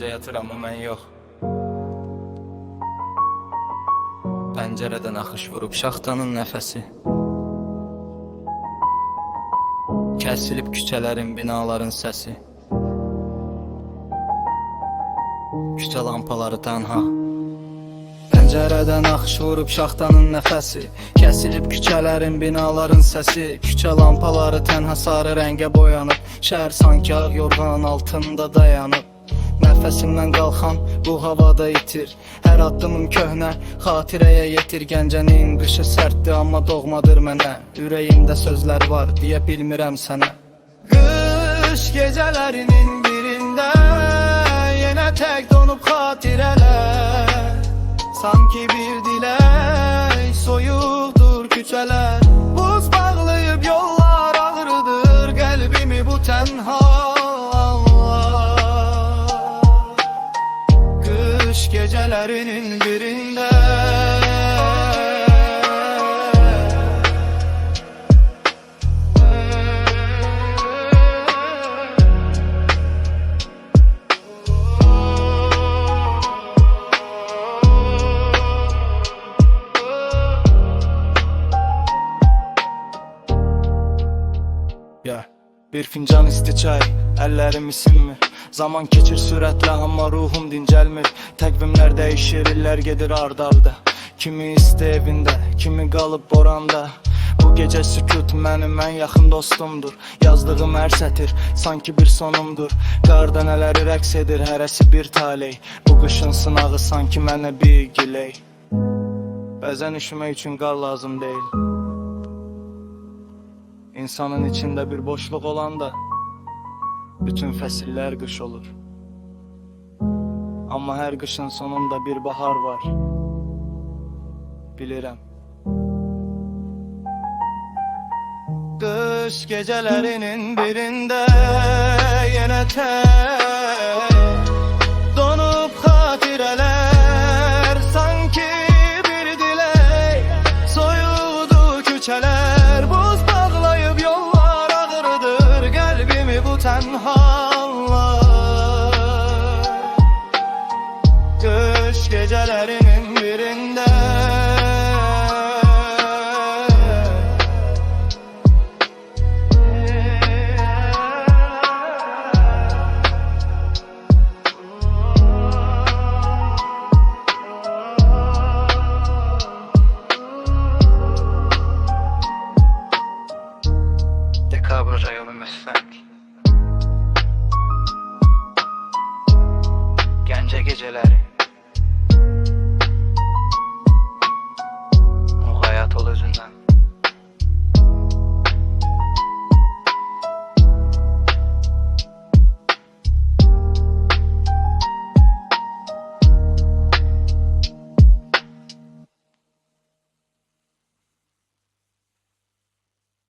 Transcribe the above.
gecə yatıram mən yox. Pəncərədən axış vurub şaxtanın nəfəsi. Kəsilib küçələrin, binaların səsi. Küçə lampaları tənha. Pəncərədən axış vurub şaxtanın nəfəsi. Kəsilib küçələrin, binaların səsi. Küçə lampaları tənha sarı rəngə boyanıb. Şəhər sanki ağ yorğanın altında dayanıb. Nəfəsimdən qalxan bu havada itir. Hər addımım köhnə xatirəyə yetir. Gəncənin qışı sərtdir amma doğmadır mənə. Ürəyimdə sözlər var deyə bilmirəm sənə. Qış gecələrinin birində yenə tək donub xatirələr. Sanki bir dilək soyuqdur küçələr. Buz bağlayıb yollar ağrıdır qəlbimi bu tənha. Qış gecelerinin birinde bir fincan isti çay, əllərim isinmir. Zaman keçir sürətlə amma ruhum dincəlmir. Təqvimlər dəyişir, illər gedir ard-arda. Kimi isti evində, kimi qalıb boranda. Bu gecə sükut mənim ən yaxın dostumdur. Yazdığım hər sətir sanki bir sonumdur. Qar dənələri rəqs edir, hərəsi bir taley. Bu qışın sınağı sanki mənə bir giley. Bəzən üşümək üçün qar lazım deyil. İnsanın içində bir boşluq olanda bütün fəsillər qış olur. Amma hər qışın sonunda bir bahar var. Bilirəm. Qış gecələrinin birində yenə tək donub xatirələr. Sanki bir dilək soyuqdu küçələr. Buz bağlayıb yollar ağrıdır qəlbimi bu tənha.